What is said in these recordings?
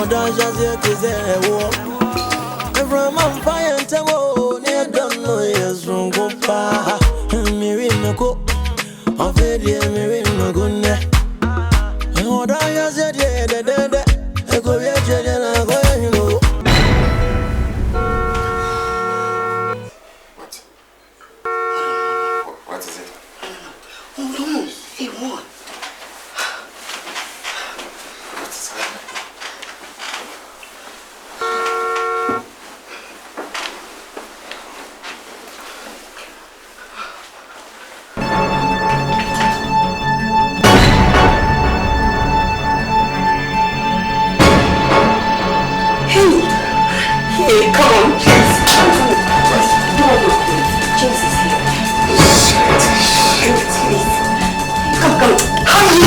don't just yet to say war. From a fire and table, near don't know yes from Gopa. Mirinako, of it, Mirinagune. And what I just said, I go yet, you know. What is it? Oh no, hey, what? What's happening? Hey, come on, please. No, James is here. Please. Come. Hurry!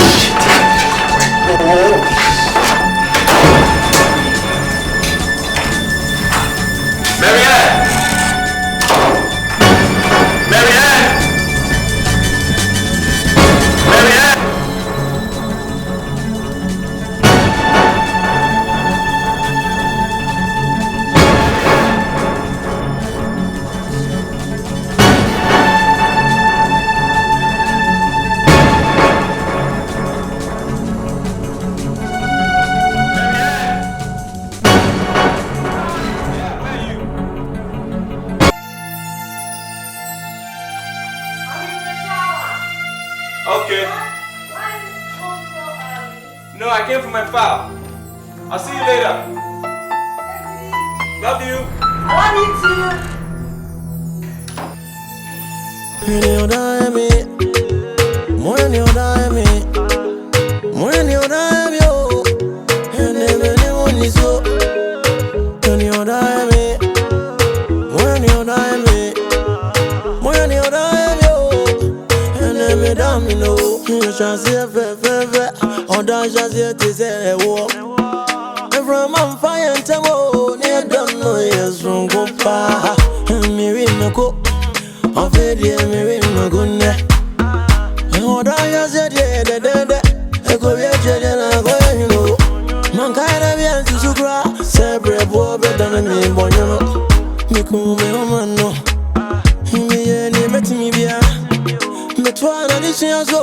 Marianne! Okay. No, I came for my file. I'll see you later. Love you. I love you too. From on fire and table, near don't know yes from Gopa. Mirinako, of it, Mirinagune. And what I just said, I go yet, you know. Mankind of yan to Sukra, separate war better than me, Bono. Mikume, no. He met me via. Metwana, this year so,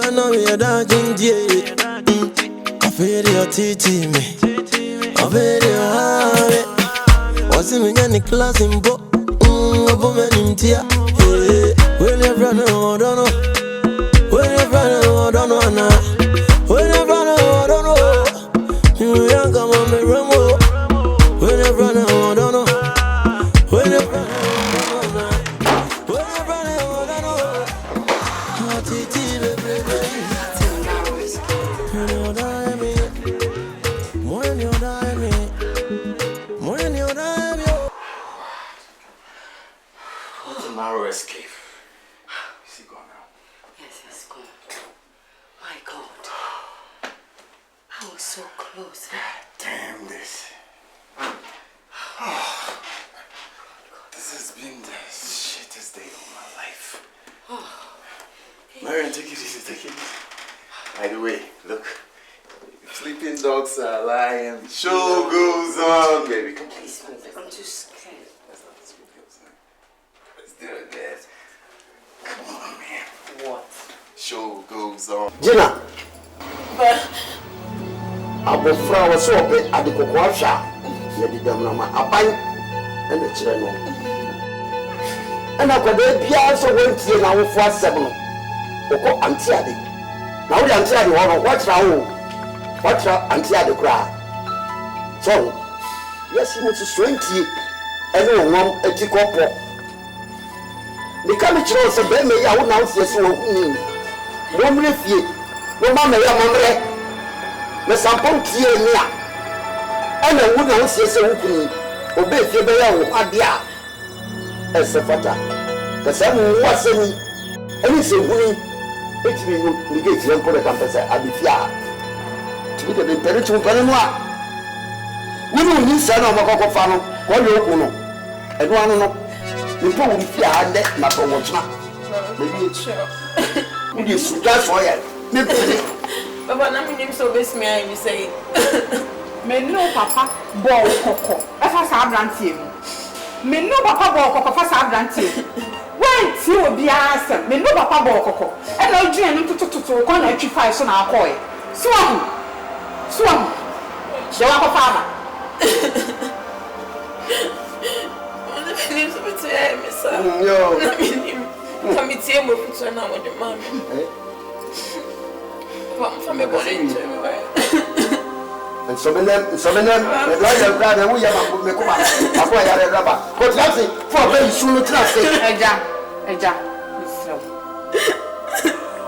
and now we are dodging dear. I feel your titi me. I feel your heart. What's in any class in book? A woman in tear. When you're running, I don't know. When you're running, I don't know. When you're running, I don't know. You young come on me, Ramo. When you're running, I don't know. When you're running, I don't know. Titi, baby. Narrow escape. Is he gone now? Yes, he's gone. My God. I was so close. Damn this. Oh, this has been the shittest day of my life. Marian, take it easy, take it easy. By the way, look. Sleeping dogs are lying. Show goes on, baby. Come on. Please, I'm too scared. That's not the school girls, man. Let's do it, guys. Come on, man. What? Show goes on. Gina. But Abofra was so big at the Cocoasha. Lady Damama, a pint and the children. And I could be also went to now for 7. Oko Antiadi. Now the Antiadi, what's now? What's Antiadi cry? So, yes, he was 20 and no one a tick up. The commission said, Ben, I will now see a one refute. No mamma, na sampon tie nia ana wu na wosie se wukuni obe fie be ya wo adea esefata ka sa mu wasani ani se huni etimi no nigeti yan pore kan pese abifia tibi de tere tu pare no a wonu ni sa na makoko fa no ko le oku no enu anu no nto wu fia ade na to wo chima be bi ni su da so ya ne Baba, na mi name so best me you say. Me no papa ball koko. Efa sa abrantie mu. Me no papa ball koko fa sa abrantie. When ti obi asem, me no papa ball koko. E na odwen no tutututu ko na atwi fire so na akoy. So ahu. So ahu. Do wa ko fa ba. Ona fini so bitu ya me sa. Yo. Committee mo futu na mo de mama. From a bonnet. And some of them, the lawyer brother, we have a good make up. I rubber. But that's it for very soon. Trust it. Eja,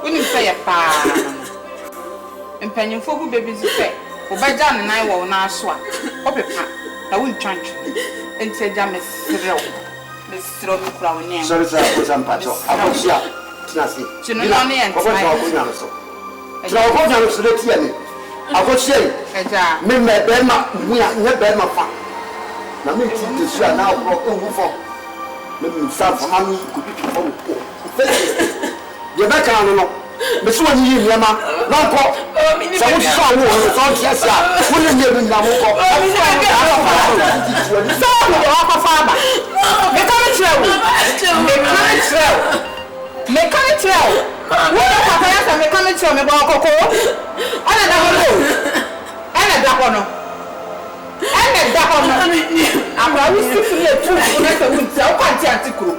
when you say a pa, and penny for who babies say, or by John and I will now swap. Up a pack, I won't try and say, Jam is zero. Miss Robin Crown. Sorry, sir, for some patch. I was here. Trust it. You know, and what I was I was saying, me me bema we are ne bema fa. Na me ti de so na wo ko fo. Me mi sa fo ma mi ko bi fo ko. Ye ba kan no. Me so ni yi niam na ko. Sa wo so wo so ti asa. Wo ne ne bi na mo ko. So wo ko fa ba. Me ka me tire wo. Me ka me tire wo. What papa ya me come to me ba koko ana da hono ana da hono amra wi sifle tu na se wunti o kwa ti antikuru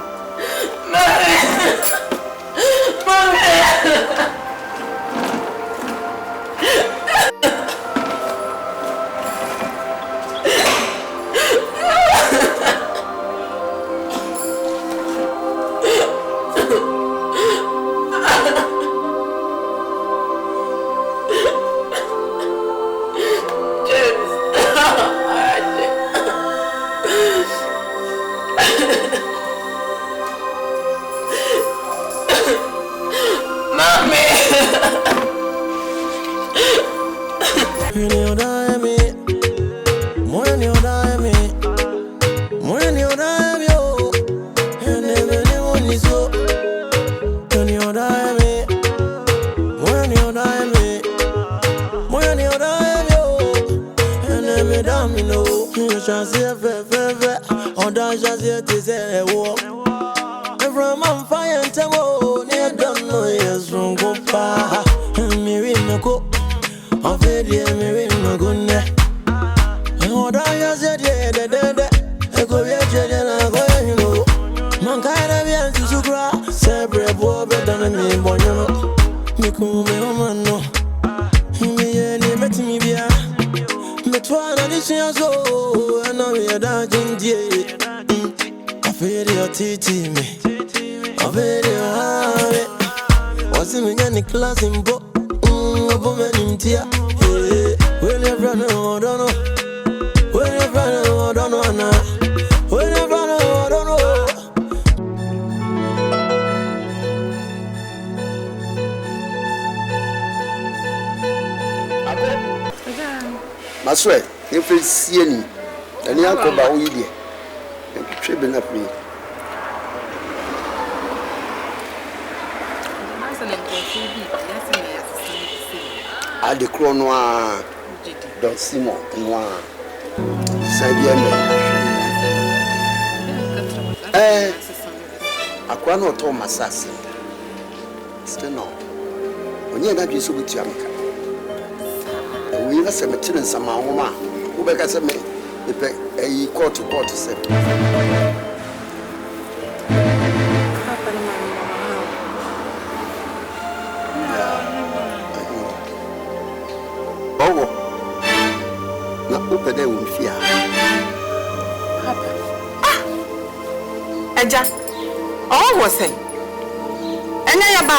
Maswe, if it's seeing and you come back with you. Tripping up me. I the chrono don't see more in one. I can't not tell my assassin. Still no. When you're not used to it, we have some material some woman who beggars me if a court to court to say. Oh, now open there with fear. Eja, oh, was it? And I am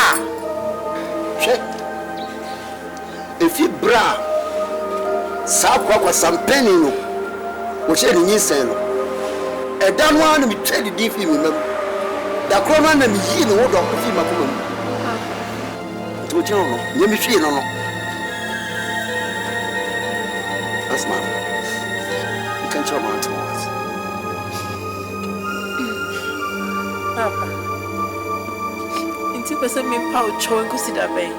if you bra. Sakwa kwa sampeni no wo she ni nsen no e da no an mi twedi di fi mi mam da kro no na mi yi no wo do fi ma ko mam to je no ye mi hwie no asma you can tell my to us Papa inti pesa mi pa o cho nkusi da bay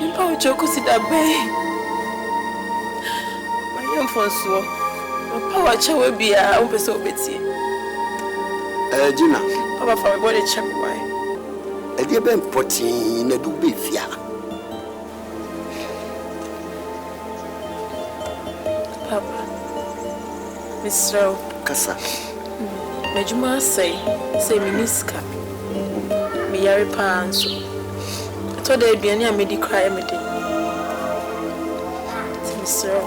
mi pa o cho nkusi da bay for so. Papa chewe bia o pese obeti. Gina. Papa for me body check why. E dey be important na do be fia. Papa. Mr. Kasa. Majuma say miniska. Me yare pa anso. To dey bia ni amedi cry me dey. Mr.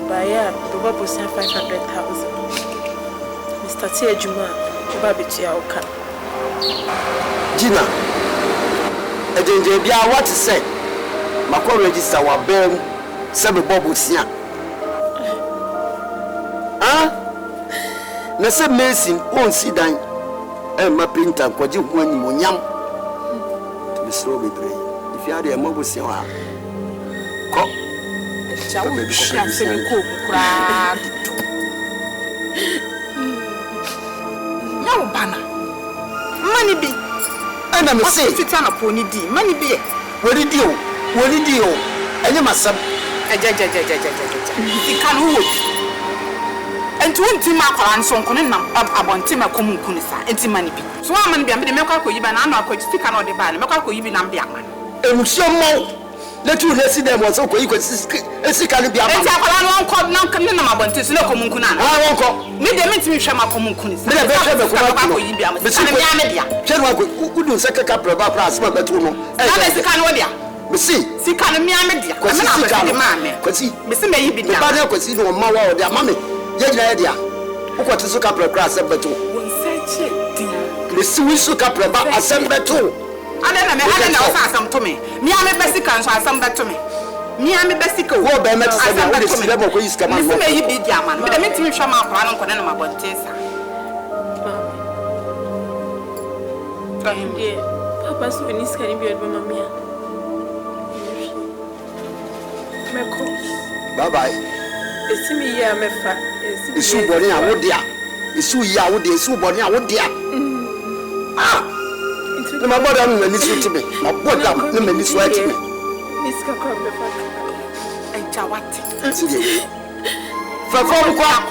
Baya, Baba Bosia 500,000. Mr. Tia Juma, Baba Betrayal Oka. Gina, a danger bia what to say? My call register wa bem, Sabe Bobusia. Ah? Nasa Mason won't see dine. And my printer, what you want you yam. Mr. Betrayal. If you are a Mobusia, come. Maybe she has seven cook crab. No banner. Money be. And I'm saying, if it's on a pony D, money be. What did you? What did you? And you must have a judge. He can wood. And to him, Tim Aqua and Son Conenam about Tim Akum Kunisa, and Tim Money. So I'm going to be a Mekako, even I know I could stick on the band, Mekako, even I'm Biaman. And so more. Let you see them was okay. You could see can be a man. I won't call no Kanama, but it's no Comuncuna. I won't call. Maybe I meet me Shama Comuncunis. Maybe I have a General who do second couple of brass, but you know. And that's the Canodia. Missy, see, Canamia Media. Because I'm a man. Because he, Missy, maybe the Banya could see no more of their mammy. Young idea. Who got to look up a grass and better. The Swiss look up a assembly too. I don't know some to me. Me, I'm a basic answer, some back to me. Me, I'm a basic war, but I'm a level where you come on. May be Diamond, but I mean to show my plan on Conema about Tessa. Papa, so when he's can be at Mamma. Bye bye. It's me, yeah, my fat. It's so bonny, I would dear. It's so yeah, would dear, so bonny, I would dear. Ah! My brother, I'm listening to me. My brother, I'm listening to me. Miss Kakome, and Jawat. For form,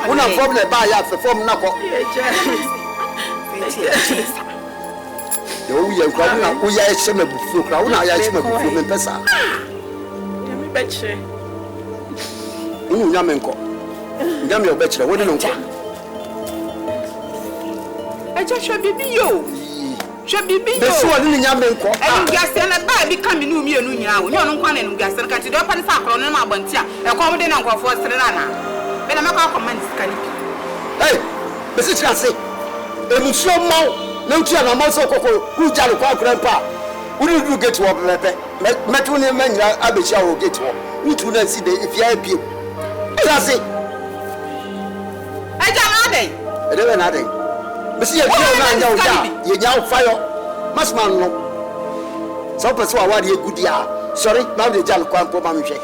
when I'm from the bar, for form, knuckle. We are crowding, we are some of the crowd, I am some of the Pessa. Yamenko. Yam your bachelor, what do you know? I just should be you. Should be the one in Yamenko. And gas and a bag becoming new year, you know, one and gas and country, open sacro on my buntia, a common uncle for Serena. Then I'm a comments can be. Hey, Mrs. Chassy, it was so more. No child, I'm also who shall call grandpa. Who did you get to up, Metro men, I be shall get to up. We do not see the if you have you. Chassy. I don't know. Monsieur, you now fire. Masman, no. Some person are good year. Sorry, now the Jan Quan Pomamche.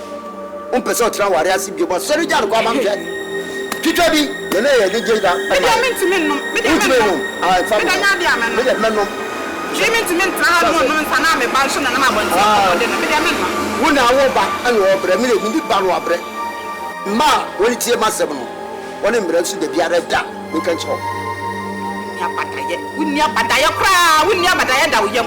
Person Trawari, but sorry, Jan Quamamche. Kitabi, the lay a DJ. I mean to men, I found Jimmy to men, Saname, Banson, and Mamma. When I walk back and walk, but a minute in the Barwa bread. Ma, when it's a massable. One embrace the Biara, we can talk. Wouldn't you but I cry? Wouldn't you but I had a young?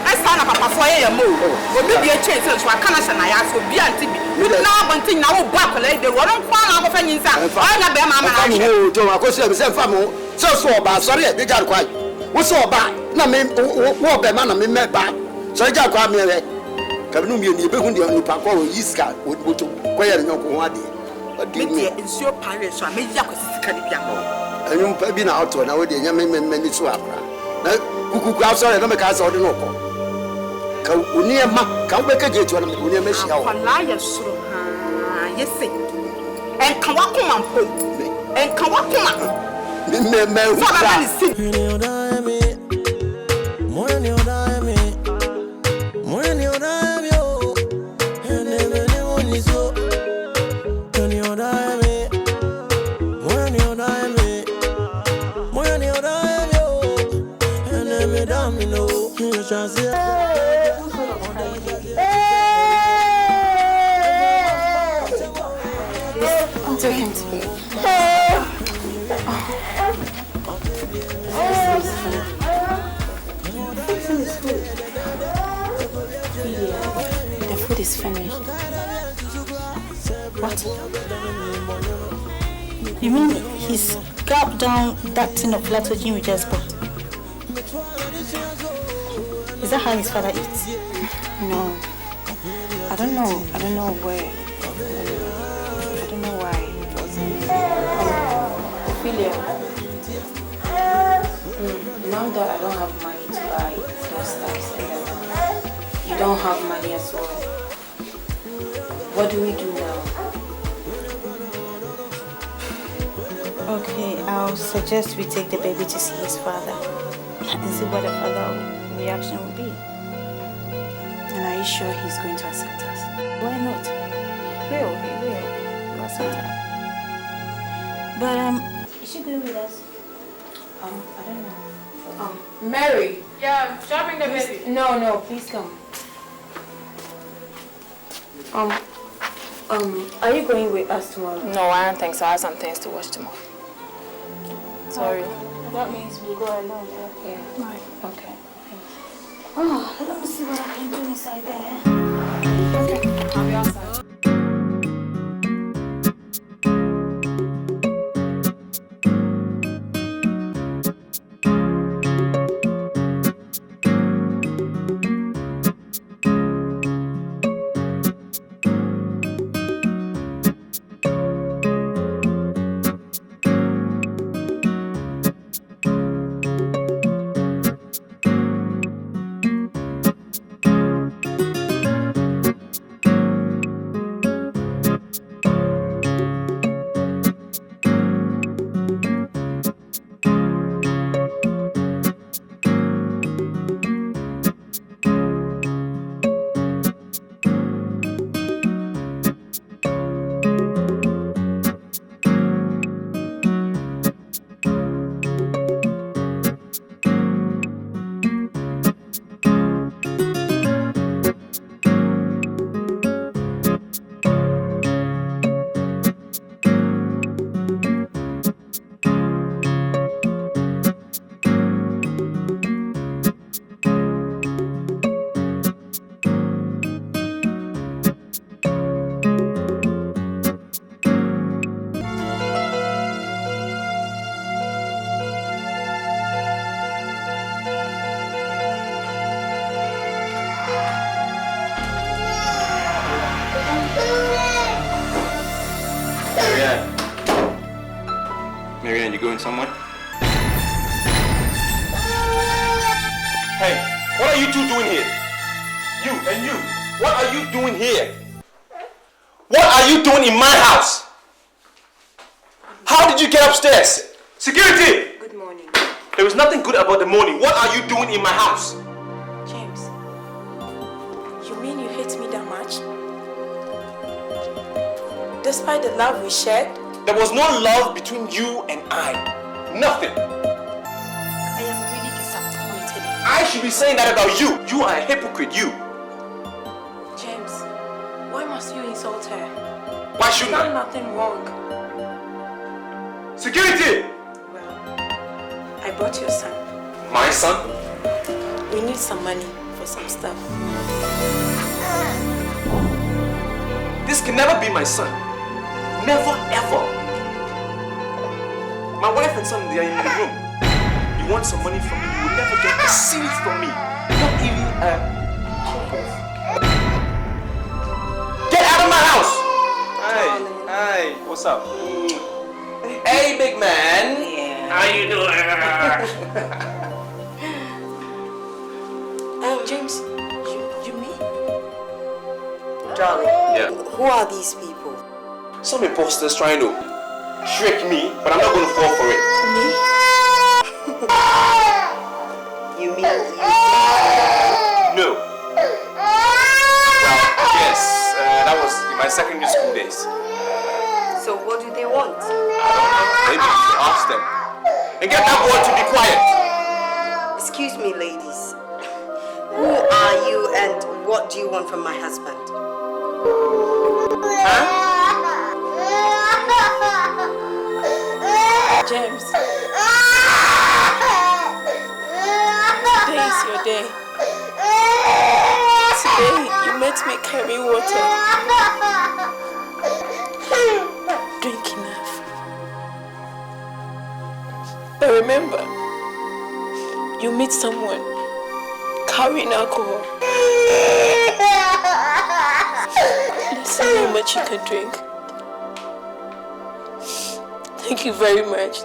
I stand up for a move. Or maybe a chance to a cannon and I ask for Bianti. Would now one thing now back the one of any inside. I have been mamma to my question, so bad. Sorry, they got quiet. What's so bad? No, men, what the man I mean, back. So I got quite me. Come you be on the Paco, Yiska, would go to quiet no Kuadi. But give me it's your pirates, so I made Yakus. And you have been out to an hour, young men to Abra. Now, who could sorry, I don't make us out in Oko. Come near Ma, come back again to an Mission. Yes, and Kawakuma, and Kawakuma. I'll take him to bed. The food is finished. What? You mean he's gulped down that tin of latogen we just bought? Is that how his father eats? No. I don't know where. I don't know why. Ophelia. Now that I don't have money to buy those stuff and you don't have money as well, what do we do now? Okay, I'll suggest we take the baby to see his father and see what the father's reaction will be. And are you sure he's going to accept us? Why not? He will. He will accept us. But, is she going with us? I don't know. Mary. Yeah, shall I bring the baby? No, please come. Are you going with us tomorrow? No, I don't think so. I have some things to watch tomorrow. Sorry. That means we'll go alone. Yeah. Right. Okay. Oh, let me see what I can do inside there. Okay. I'll be outside. Marianne, you going somewhere? Hey, what are you two doing here? You and you, what are you doing here? What are you doing in my house? How did you get upstairs? Security! Good morning. There is nothing good about the morning. What are you doing in my house? James, you mean you hate me that much? Despite the love we shared? There was no love between you and I. Nothing. I am really disappointed. I should be saying that about you. You are a hypocrite, you. James, why must you insult her? Why shouldn't She's done I? nothing wrong. Security! Well, I brought your son. My son? We need some money for some stuff. This can never be my son. Never, ever. My wife and son, they are in the room. You want some money from me, you will never get a cent from me. Not even a... Get out of my house! Hi, what's up? Hey, big man. Yeah. How you doing? James, you mean? Darling, Yeah. who are these people? Some imposters trying to trick me, but I'm not going to fall for it. Me? You mean you? No. Well, yes, that was in my secondary school days. So what do they want? I don't know. Maybe you should ask them. And get that boy to be quiet. Excuse me, ladies. Who are you and what do you want from my husband? Huh? James. Today is your day. Today you met me carry water. Drink enough. But remember, you meet someone carrying alcohol. Let's see how much you can drink. Thank you very much.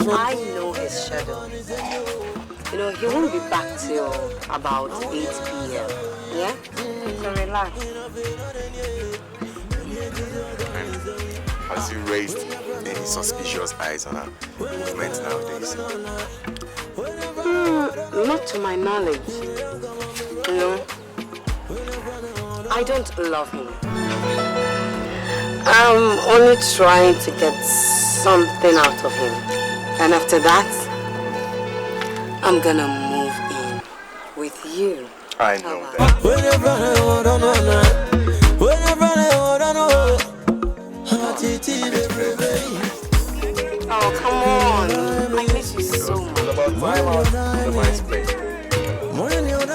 I know his shadow. You know, he won't be back till about 8 p.m. Yeah? So relax. Has you raised any suspicious eyes on her movement nowadays? Not to my knowledge. You know, I don't love him. I'm only trying to get something out of him. And after that, I'm gonna move in with you. I know that. Oh, come on. I miss you so much. It's about time out in my space. When you're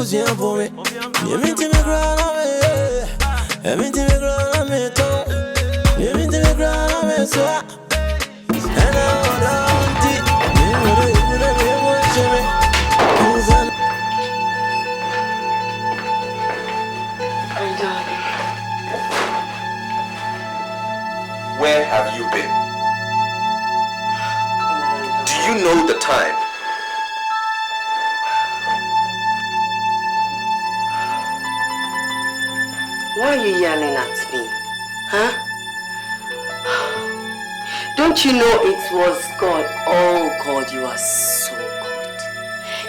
busia for me. You mean to me ground on me. You mean to me ground on me too. You mean to me ground on me so. And I want it. You know you would have been watching me. Where have you been? Do you know the time? Why are you yelling at me? Huh? Don't you know it was God? Oh God, you are so good.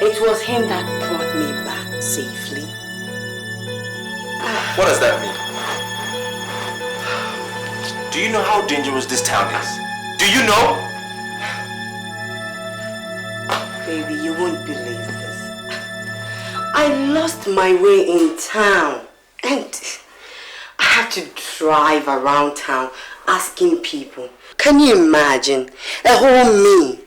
It was Him that brought me back safely. What does that mean? Do you know how dangerous this town is? Do you know? Baby, you won't believe this. I lost my way in town and I had to drive around town asking people. Can you imagine? A whole me.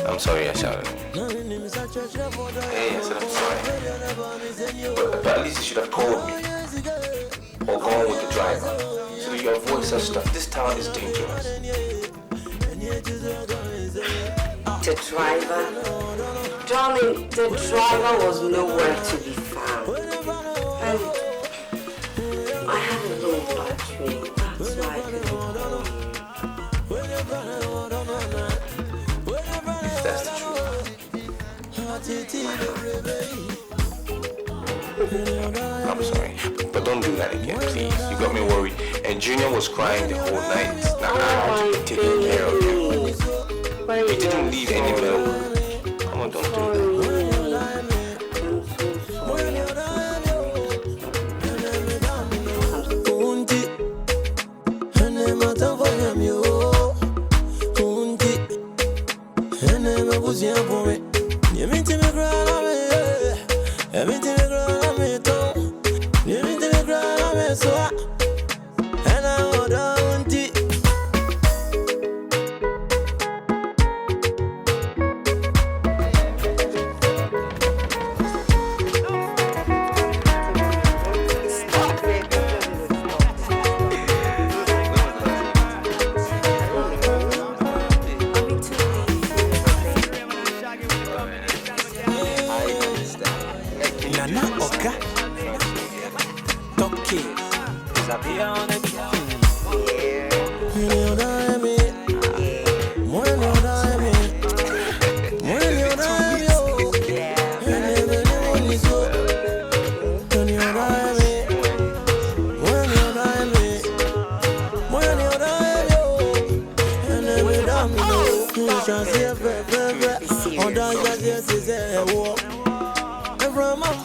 I'm sorry I shouted. Hey, I said I'm sorry. But at least you should have told me. Or gone with the driver. So that you avoid such stuff. This town is dangerous. The driver? Darling, the driver was nowhere to be found. And I had a low battery. That's why I couldn't call you. That's the truth. I'm sorry, but don't do that again, please. You got me worried. And Junior was crying the whole night. Now I'm taking care of him. He didn't leave any milk. Come on, don't do that.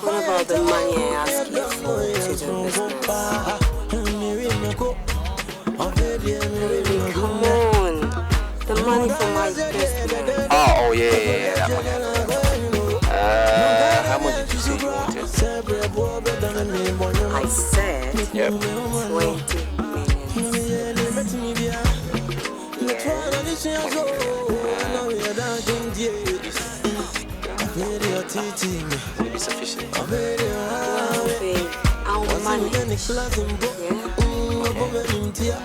What about the money I asked you for to do business? Come on. The money for my business. Oh yeah, that money. How much did you say you wanted? I said 20 Will be sufficient. babe, I'll manage. Yeah?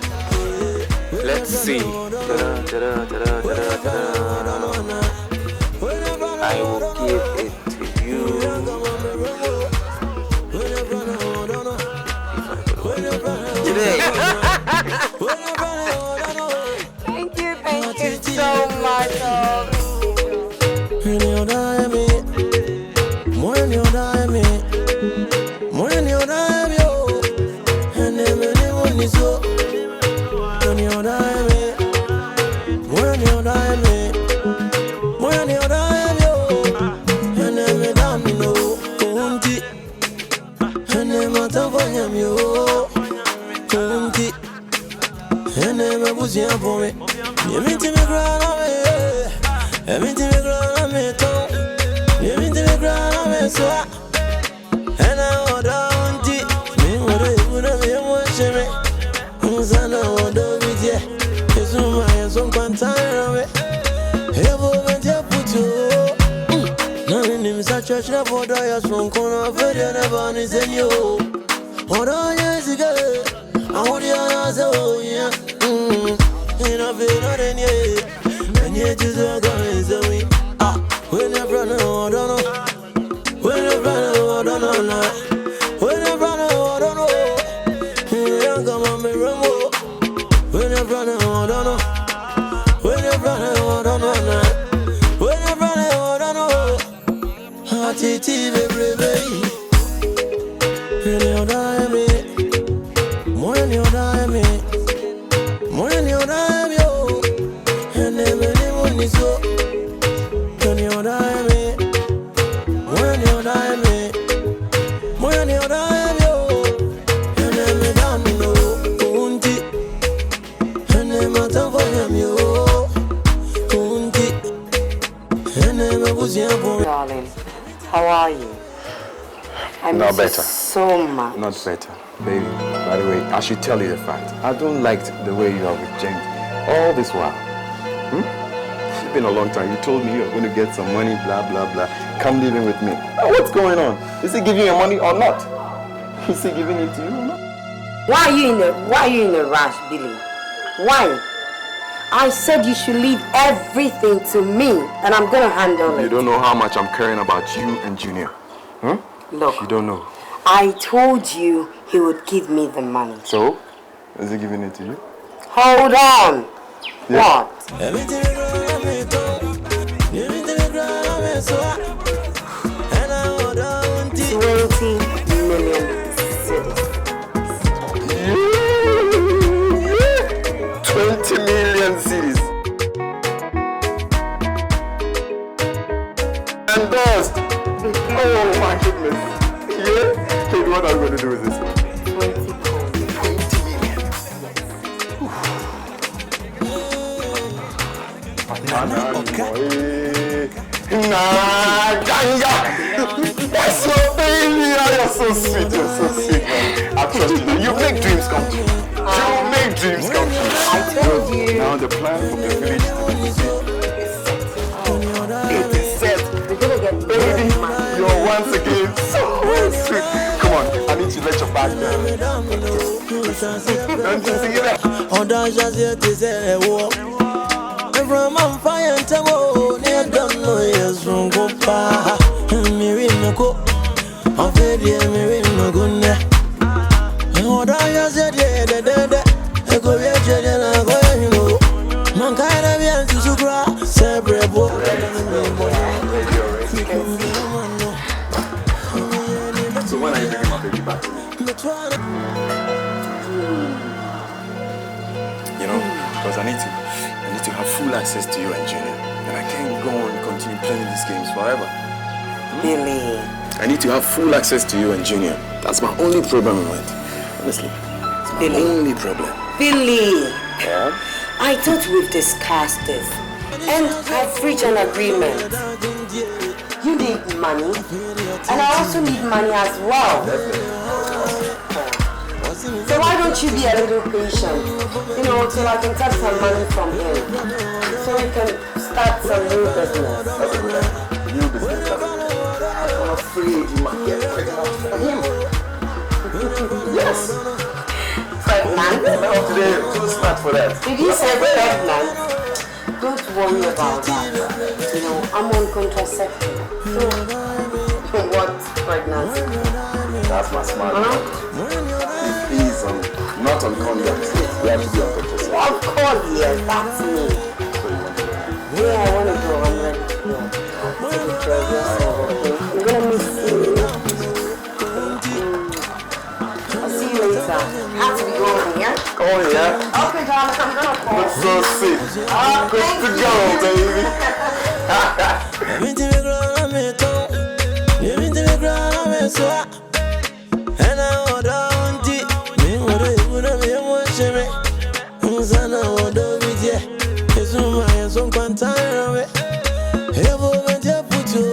Let's see. I will give it to you. Today. Thank you so much. and never was young for me. You mean to me, ground on me, I mean to me, ground on me, too. You mean to me, ground on me, so and I don't it. Me, what I would have been watching me. Who's I know, don't be there. It's my son, one time of it. Here, went your put you. None in such a church for Dias from corner of the never is in you. What are years ago? I want you to yeah. And I've been on any and yet you are going to me. Ah, when I run out, I don't know. When I run out, I don't know. When I run out, I don't know. Here come on me, Rambo. When I run out, I don't know. When I run out, I don't know. When I run out, I don't know. Titi, baby, baby. When you die, me. More than you die, me. More than you die, me. And never anyone is so. When you die, me. More than you die, me. More than you die, me. And never down, me, no. Unti. And never time for him, yo. Unti. And never was young for me. Darling, how are you? I Not miss better. you so much. Not better. Baby, by the way, I should tell you the fact. I don't like the way you are with James all this while. It's been a long time. You told me you were going to get some money, blah, blah, blah. Come live in with me. Now, what's going on? Is he giving you money or not? Is he giving it to you or not? Why are you in a rush, Billy? Why? I said you should leave everything to me and I'm going to handle it. You don't know how much I'm caring about you and Junior. Look, You don't know. I told you he would give me the money. So, is he giving it to you? Hold on. Yeah. What? 20 million cities. 20 million cities. Endorsed. Oh my goodness. Yeah? Hey, what I'm going to do with this one? 20 million. That's your baby. You're so sweet. You're so sweet, man. I trust you. You make dreams come true. You make dreams come true. I told you. Now the plan from the village to the city. It is set. We're going to get paid money. You're once again so sweet. Come on, I need to let your back down. Don't you see that? On just yet is a war. From on fire and tabo, near don't know yes from Gopa. Mirinako, on Fedia Mirinaguna. And what I said, I go yet, and I go, you know. Mankind of young to Supra, Cerebro. So when are you bringing my baby back to me? You know, because I need to have full access to you and Junior. And I can't go and continue playing these games forever. Billy. I need to have full access to you and Junior. That's my only problem in it. Honestly. It's my only problem. Billy. Yeah? I thought we've discussed this. And I've reached an agreement. You need money. And I also need money as well. So why don't you be a little patient? You know, till I can take some money from him. So we can start some new business. That's a good idea. New business. I'm afraid you might get pregnant for him. Yes. Pregnant? Now today, too smart for that. Did you say pregnant? Don't worry about that. You know, I'm on contraceptive. So, what pregnancy? That's my smart one. Please, not on condoms. You have to be on contraceptive. Of course, yes, that's me. So you want to go? Yeah, I want to go. I'm ready to go. Take a care of yourself, okay? I'm gonna miss you. I'll see you later. I have to be going, yeah? Oh, yeah? Okay, darling, I'm gonna call. That's so sweet. Good to go, baby. And I don't Sana odo vidye Esuma yeson kwantana Evo mentia putu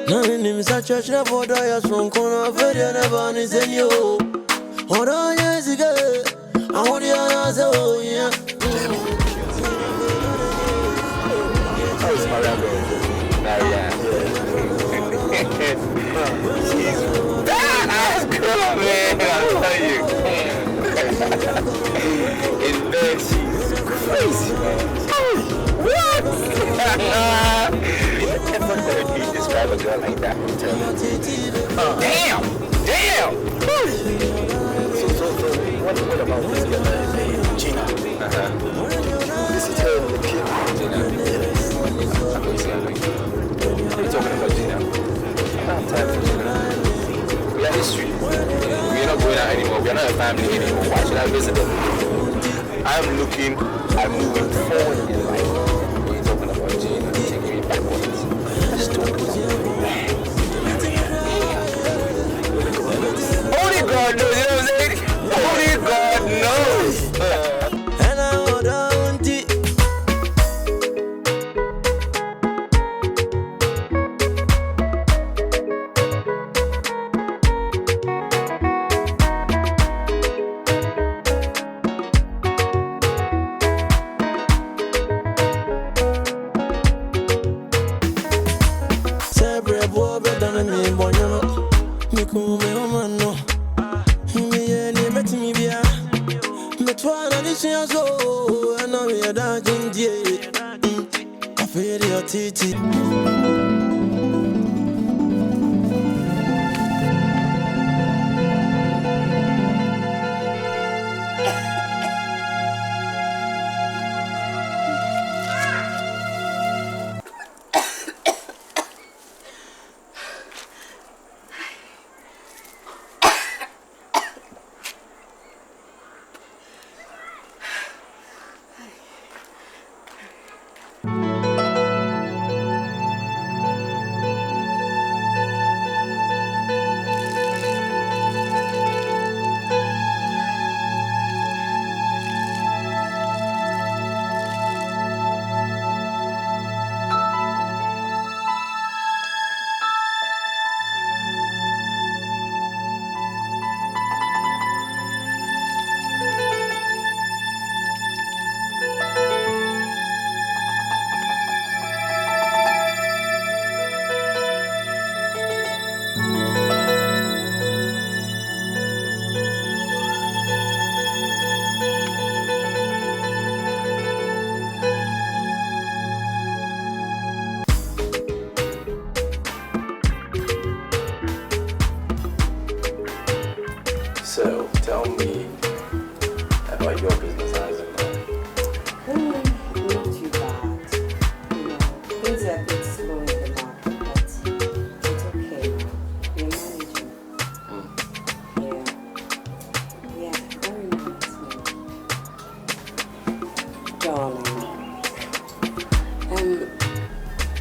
Nani nimisa church na foda ya sonkona Fedia neba nisenyo Oda yezige Ahodi ya zewo yeah. How's Mariana? Mariana. She's badass girl, man. I tell you. In bed, she's crazy, man. What? You never heard me describe a girl like that. Damn! Damn! So, what about this girl? Gina. This is her kid. Gina. What are you talking about, Gina? I don't have time for Gina. We are history. We are not going out anymore. We are not a family anymore. Why should I visit them? I'm moving forward in life. What are you talking about, Gina? Taking me backwards. Let's talk about Only God knows, you know what I'm saying? Only God knows. And I order Ntse Sebre bo better than me bonyono Mikume omano Miye ni beti mi bia Metwana ni siyaso Ana mi yada jindie Afiri ya titi So, tell me about your business. How is it going? Not too bad. You know, things are a bit slow in the market, but it's okay now. We're managing. Yeah, very nice. Darling,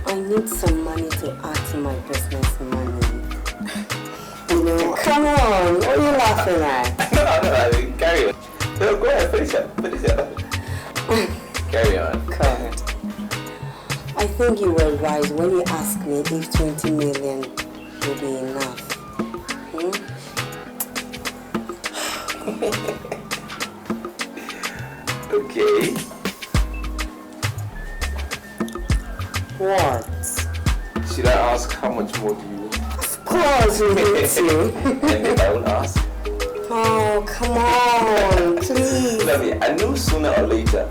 I need some money to add to my business money. You know, come on, what are you laughing at? No, carry on. No, go ahead, finish up. Carry on. God. I think you were right when you asked me if 20 million would be enough. Okay. What? Should I ask how much more do you need? Of course you need to. And if I will ask? Oh, come on, please. I knew sooner or later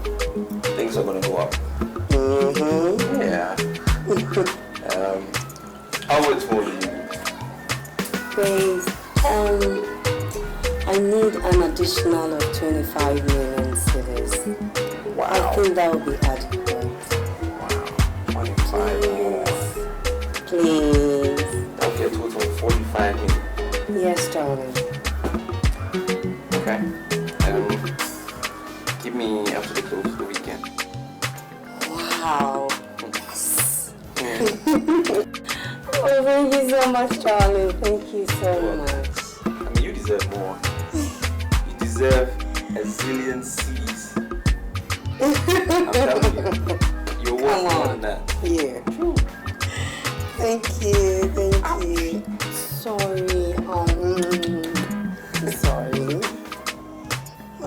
things are going to go up. Yeah. How much more do you need? Please, I need an additional of 25 million cedis. Wow. I think that would be adequate. Wow. 25 more. Please. That would be a total of 45 million. Yes, darling. Okay. Give me up to the close of the weekend. Wow. Oh, thank you so much, darling. Thank you so much. I mean, you deserve more. You deserve a zillion C's. I'm telling you, you're worth more than that. Yeah. Thank you. Sorry. Sorry.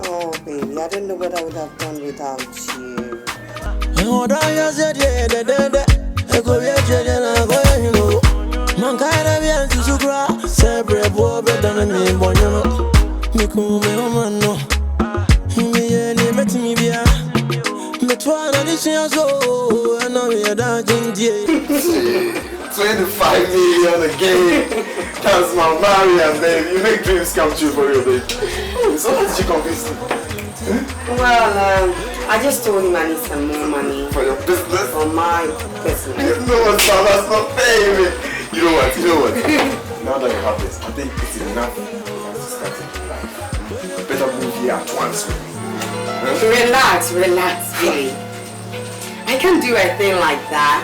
Oh, baby, I don't know what I would have done without you. $25 million again. That's my Mariam, baby. You make dreams come true for you, baby. So how did you convince me? Well, I just told him I need some more money. For your business? For my business. You know what, son? That's not paying me. You know what? Now that you have this, I think it's enough for us to start taking life. Better move here at once with me. Relax, Billy. I can't do a thing like that.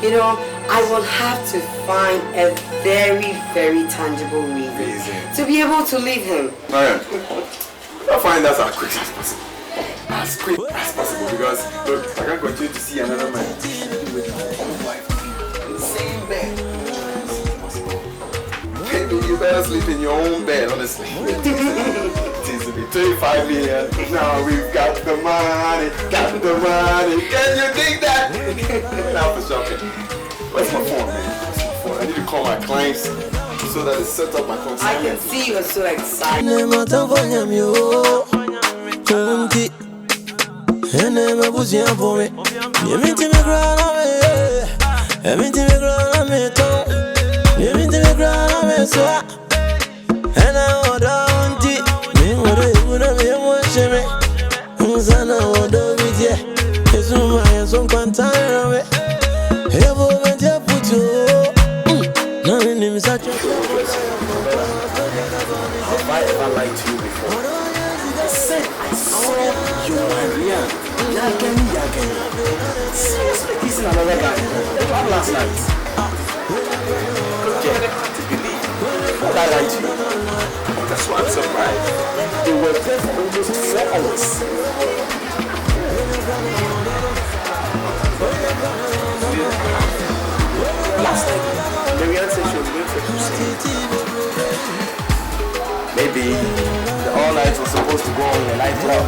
You know, I will have to find a very, very tangible reason to be able to leave him. Mariam, I'll find that as quick as possible. As quick as possible, because look, I can't continue to see another man with my own wife in the same bed. Baby, you better sleep in your own bed, honestly. It is to be 25 million. Now we've got the money. Can you dig that? Now for shopping. Where's my phone, man? I need to call my clients so that they set up my consignment. I can see you're so excited. Have I ever lied to you before? I said I saw you Maria. Yagen. Seriously, this is another guy. What last night? Yeah, to believe. What I lied to you? That's why I'm surprised. They were there for almost 4 hours. Last night, Marianne said she was going for maybe the all night was supposed to go on a night club.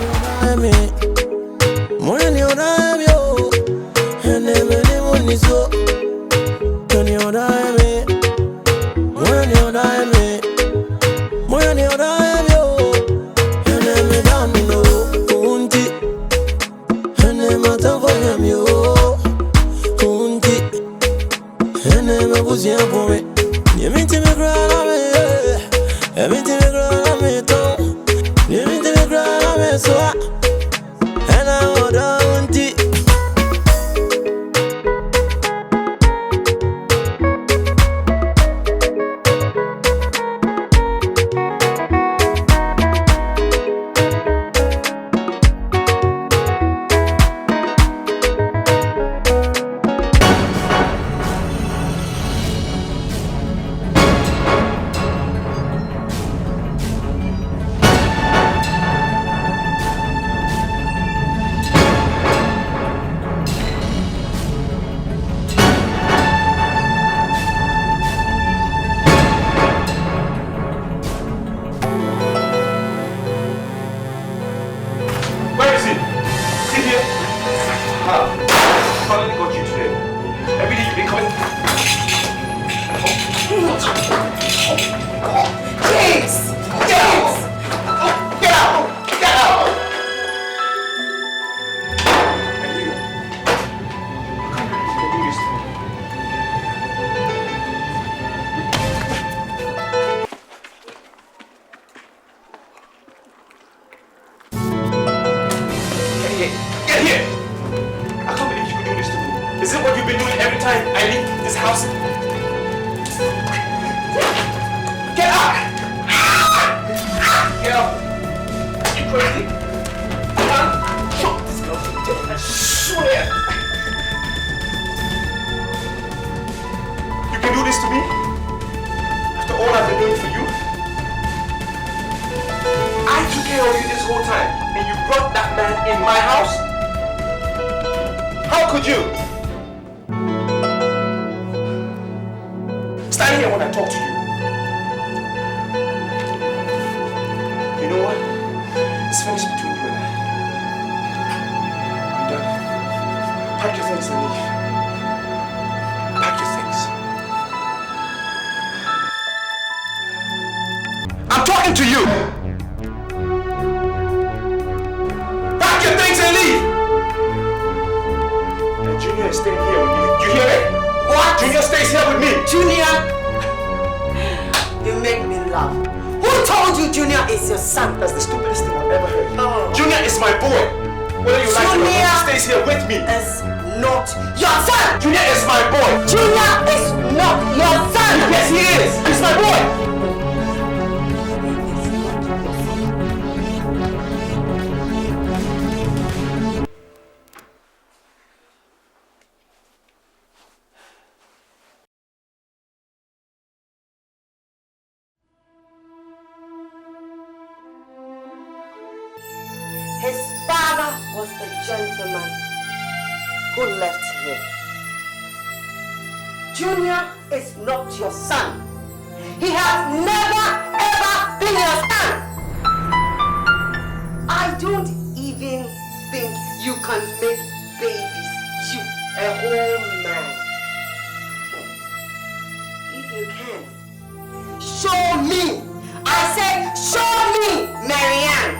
of you this whole time, and you brought that man in my house? How could you? Stand here when I talk to you. You know what? It's finished between you and I. I'm done. Pack your things and leave. Pack your things. I'm talking to you! Pack your things and leave! And Junior is staying here with me. You hear it? What? Junior stays here with me! Junior! You make me laugh. Who told you Junior is your son? That's the stupidest thing I've ever heard. Oh. Junior is my boy. Whether you like it or not, he stays here with me. Is not your son! Junior is my boy! Junior is not your son! Yes, he is! He's my boy! His father was the gentleman who left him. Junior is not your son. He has never ever been your son. I don't even think you can make babies. You, a whole man. If you can, show me. I said, show me, Marianne.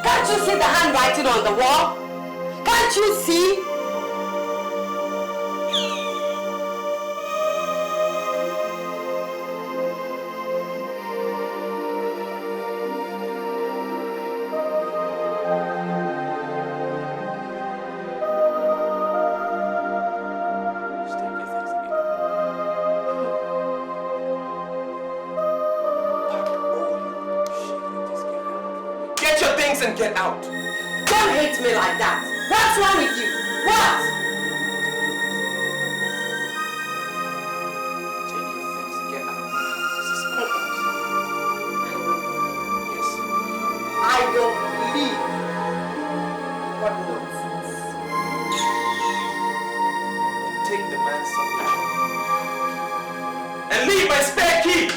Can't you see the handwriting on the wall? Can't you see? And get out. Don't hate me like that. What's wrong with you? What? Take your things and get out. This is my house. Yes. I don't leave. What nonsense. Take the man's salvation. And leave my spare key.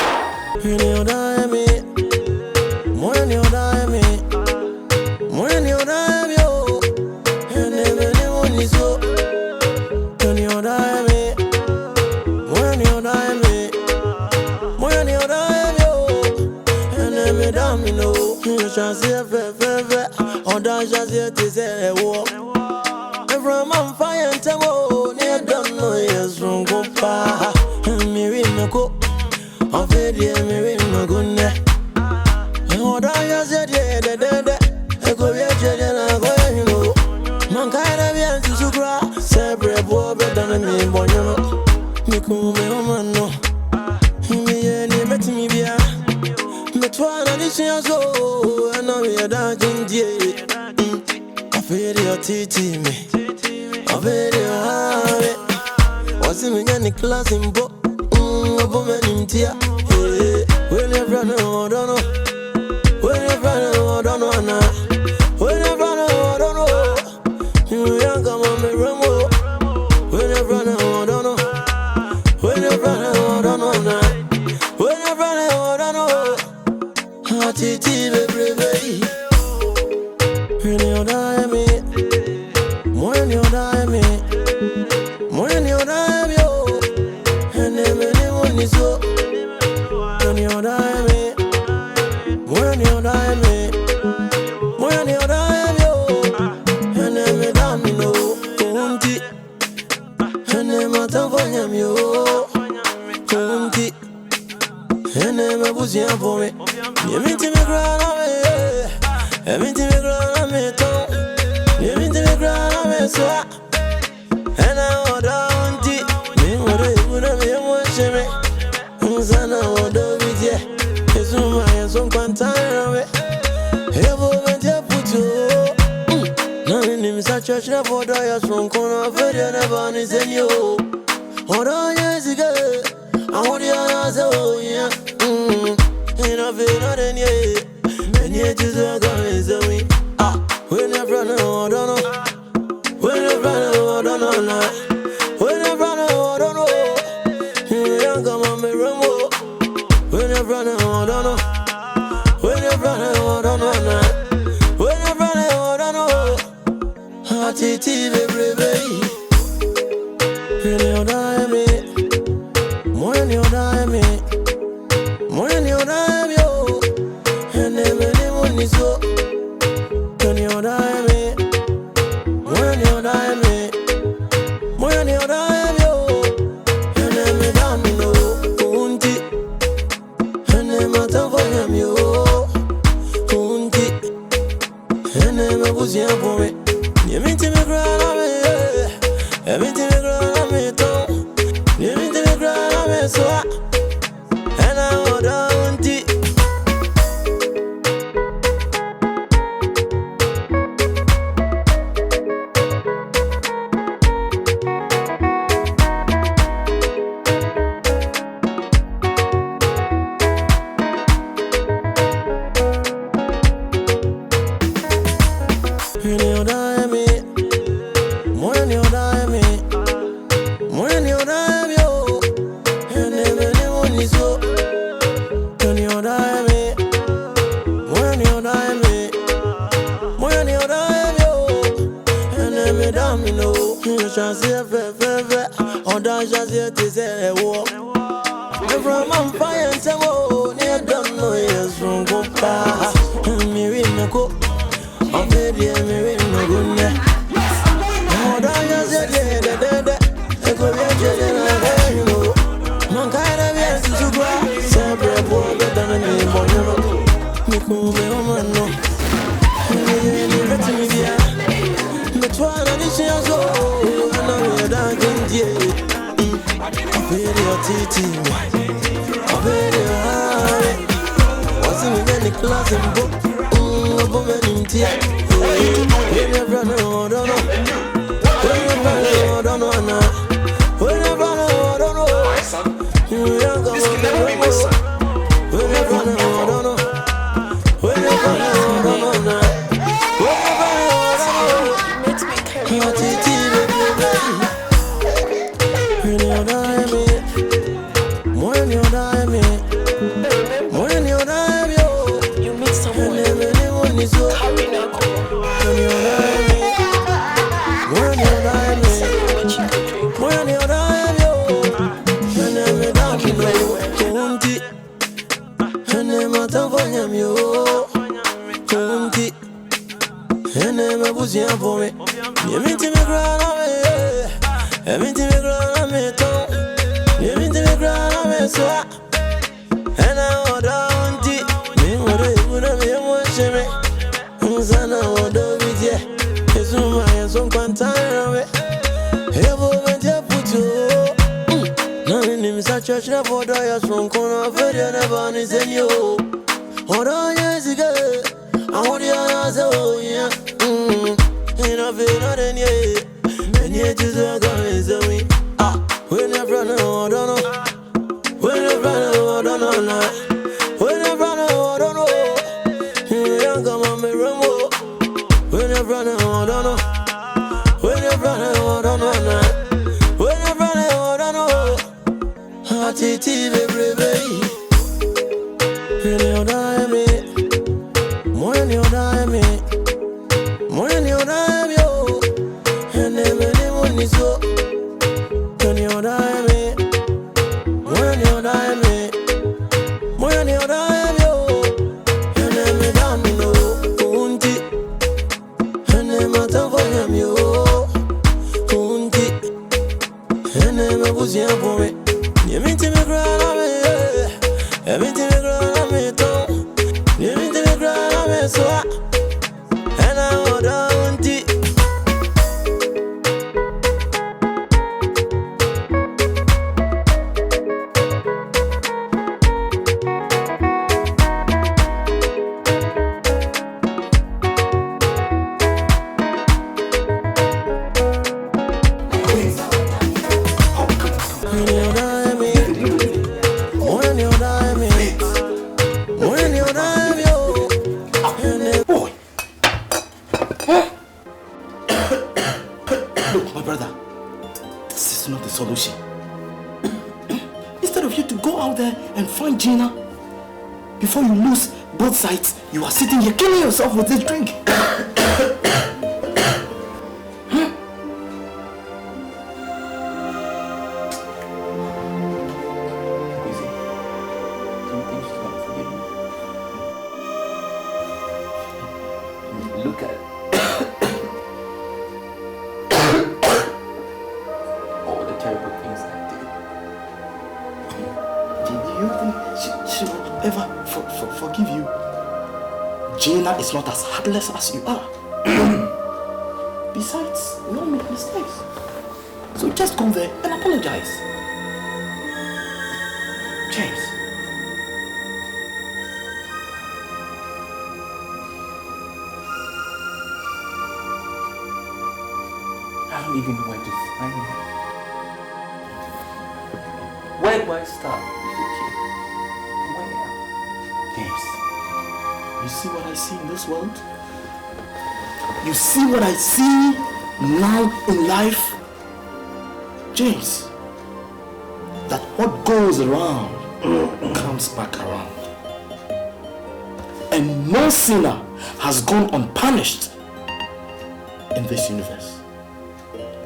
some quantity. Hey, woman, you put you. No, in him, such a chef for Dias from corner, very never is in you. Hold on, years ago, I want you to oh, yeah. And I feel not in you. And yet, you are going to me. When I run out, I don't know. When I run out, I don't know. When I run out, I don't know. You come on me, Rambo. When I run out, I don't know. When I run out, I don't know. When I run out, I don't know. Titi, baby. When you die, me. When you die, me. When you die, yo. And never anyone is so. When you die, me. When you die, me. When you die, yo. And never down, no. Unti. And never time for him, yo. Unti. And never was young for me. You mean to me, grandma? You mean to me, grandma? You mean to me, grandma? So, and I would auntie. When you die, me. When you die, me. When you die, yo. And never anyone is so. When you die, me. When you die, me. When you die, yo. And never damn me, no. You shall see a fair. Or that shall see it is a war. From on fire and say, oh, near don't know yes from Gopa. Me in the cook. I'm ready, I'm ready, no good. Oh, that just said, I go get you know. Man, kind of yes, to go. Separate, boy, better than me, boy, you know. Me cool, me, woman, no. You let me be a. But one of the shares, oh, I know you're dancing, yeah. I feel your titty, I feel your heart. What's in the class and book? Woman in tears. When you run out, I don't know. When you run out, I don't know. When you run out, I don't know. You young come on the road. When you run out, I don't know. When you run out, I don't know. When you run out, I don't know. Your titi, baby. When you die, me. When you die, me. When you die, yo. You meet someone. When you die, me. When you die, me. When you die, yo. And never down, no. Kunti. And never time for him, yo. Kunti. And never was young for me. You mean to me, grandma? You mean to me, grandma? You mean to me, grandma? So, and I would auntie. Me would have been watching me. Sana wodo vidye Ezuma ya son kwantana Hey woman je putu Na nini misa church na foda ya son kona Fede never ni senyo Oda yezige Ahodi ya se o ya Ina fina denye Menye jizu ya kame se mi When you run out, I don't know. When you run out, I don't know. When you run out, I don't know. You come on me, Rambo. When you run out, I don't know. When you run out, I don't know. When you run out, I don't know. Titi, baby. When you die, me. When you die, me. When you die, yo. And never anyone is so. When you die, me. When you die, me. When you die, yo. And never down, no. Unti. And never time for him, yo. Unti. And never was young for me. You mean to me, grandma? You mean to me, grandma? You mean to me, grandma? So, and I would auntie. of you to go out there and find Gina before you lose both sides. You are sitting here killing yourself with this drink. Look at all the terrible things I did. Do you think she will ever forgive you? Gina is not as heartless as you are. Besides, you don't make mistakes. So just go there and apologize. James. I don't even know where to find her. Where do I start? Where? James, you see what I see in this world? You see what I see now in life? James, that what goes around comes back around. And no sinner has gone unpunished in this universe.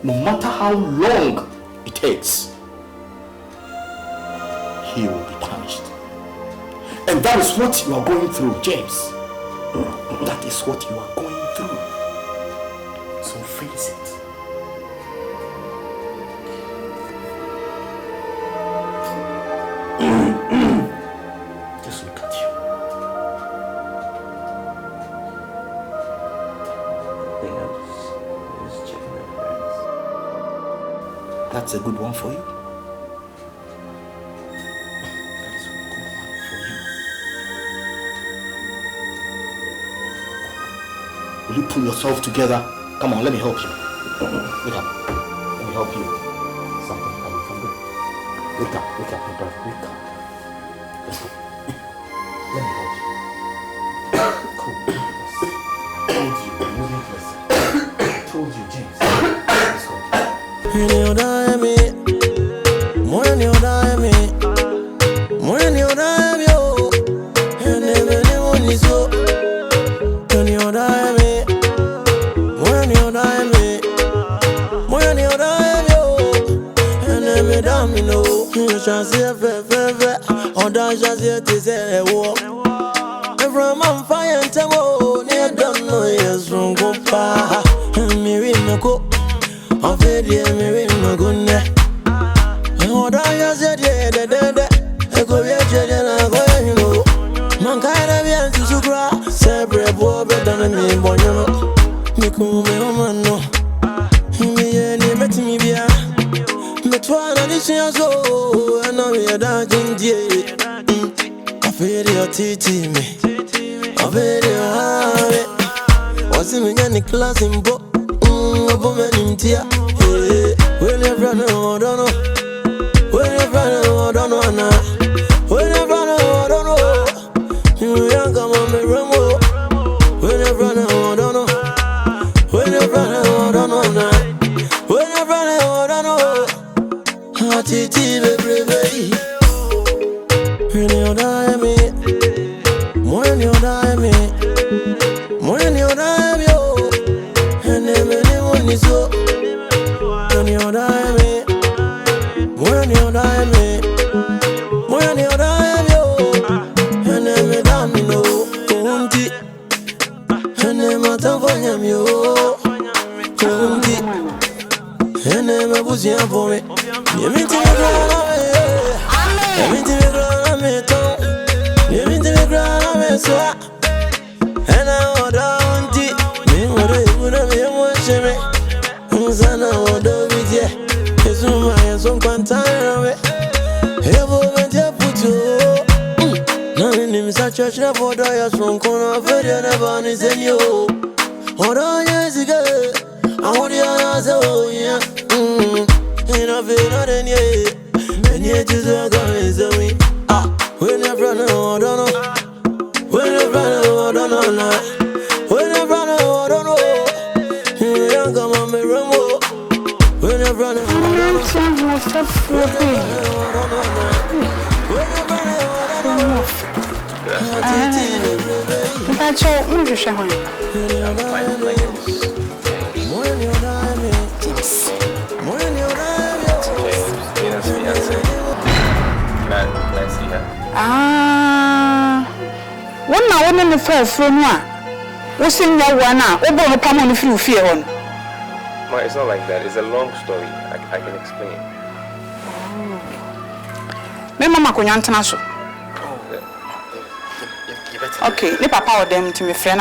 No matter how long it takes, he will be punished. And that is what you are going through, James. That is what you are going through. So face it. Just look at you. I think I'm just checking my parents. That's a good one for you. That's a good one for you. Will you pull yourself together? Come on, let me help you. Wake up. Let me help you. Something coming from there. Wake up, my brother. Wake up. Let's go. Let me help you. Cool. Told you, you wouldn't listen. Told you, James. Let's go. Pacho, I'm just showing. One now, one in the first room. What's in your one now? Open a palm on the few fear on. It's not like that. It's a long story. I can explain. My mama could not answer. Okay, let papa or them to me friend.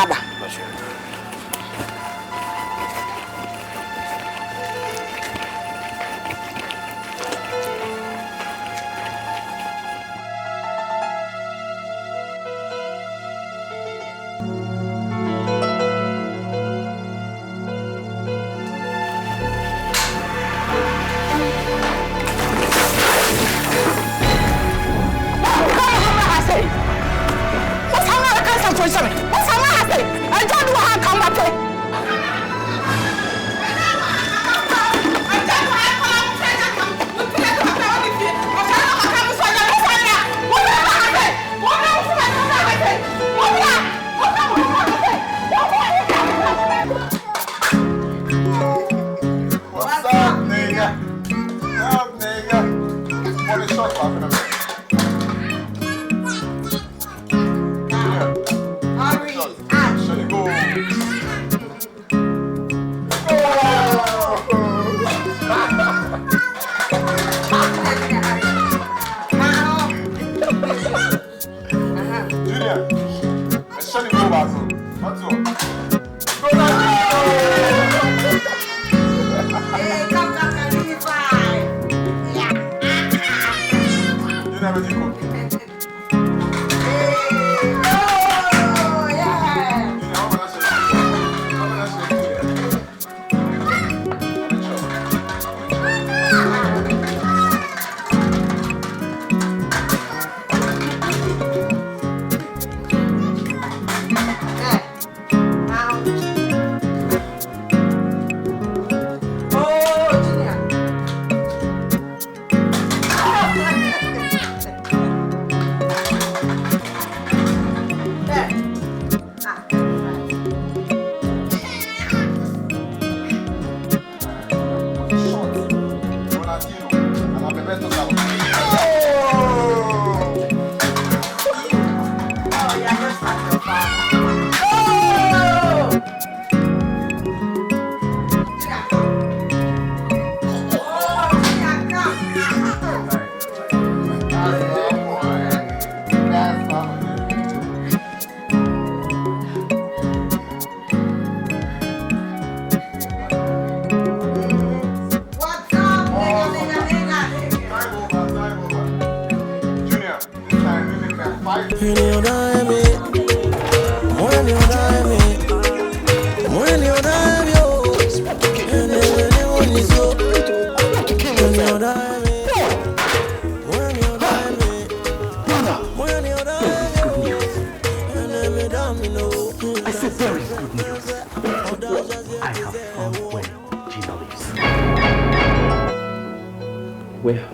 Where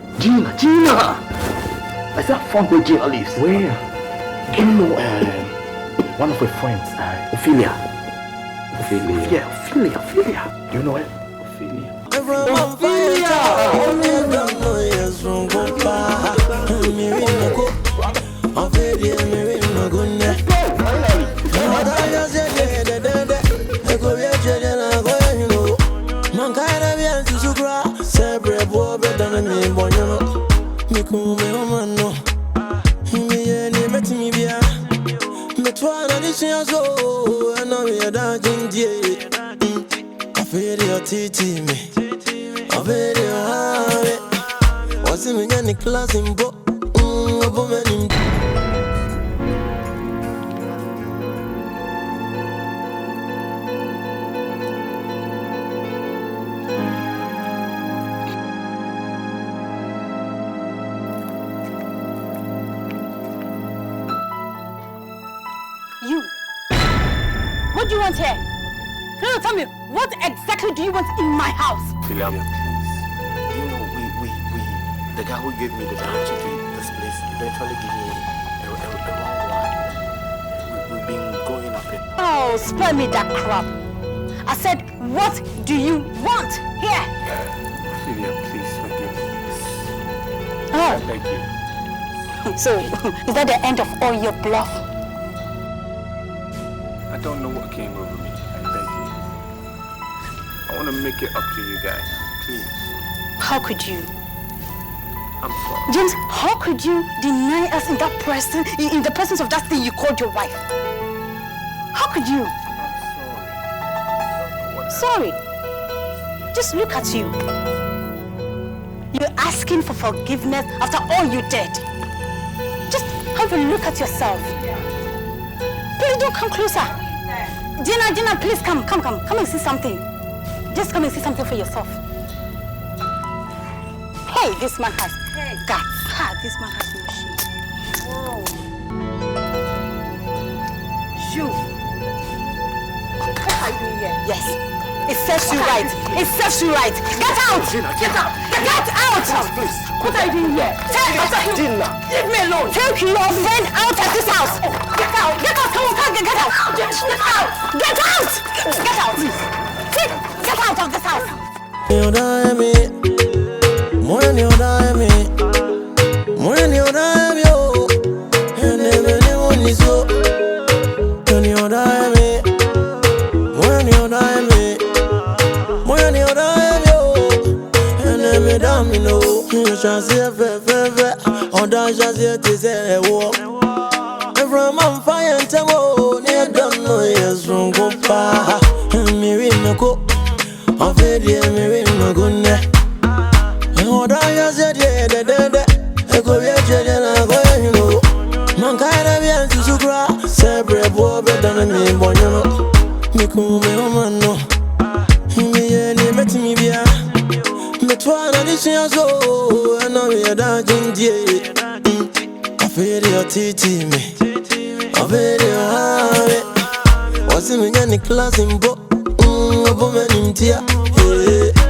Gina lives. Where? You know, one of her friends, Ophelia. Ophelia. Yeah, Ophelia. You know it? You. What do you want here? No, tell me, what exactly do you want in my house? William, you know, the guy who gave me the direction to this place eventually gave me a wrong one. We've been going up don't spare me that crap. I said, what do you want? Here. Ophelia, please forgive me. Oh. I beg you. So, is that the end of all your bluff? I don't know what came over me. I beg you. I want to make it up to you guys. Please. How could you? I'm sorry. James, how could you deny us in the presence of that thing you called your wife? How could you? I'm Sorry. Just look at you. You're asking for forgiveness after all you did. Just have a look at yourself. Please don't come closer. Gina, please come and see something. Just come and see something for yourself. Hey, this man has guts. This man has no shame. Whoa. You. What are you doing here? Yes. It serves you right. It serves you right. Get out! Get out! Get out! Please. What are you doing here? Dinner. Leave me alone. Take your friend out of this house. Get out! Get out! Come on, get out! Get out! Get out! Get out! Get out of this house. You die me. When you die me. When you die me. And everyone is so. When you die me. When you die me. When you die me. And every damn you know. You shall see a fefe. Or that shall see it is a war. Every man fire and tamo. Near don't know yes from go pa. Me ring no go. I feel the me ring no go ne. And I said yeah, I go be a judge and I go you know. Man kind of bien to sukra. Separate boy better than me boy you know. Me come me woman no. Me any better me be a. Me try na this year so. I know me a dancing day. I feel your titi me. I feel your heart. What's in me any class in book? Woman in tear.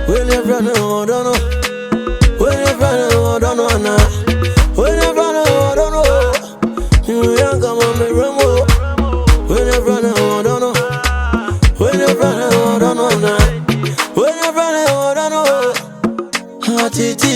When you run out, don't know. When you run out, don't know. When you run out, don't know. You young come on me rumble. When you run out, don't know. When you run out, don't know. When you run out, don't know. Titi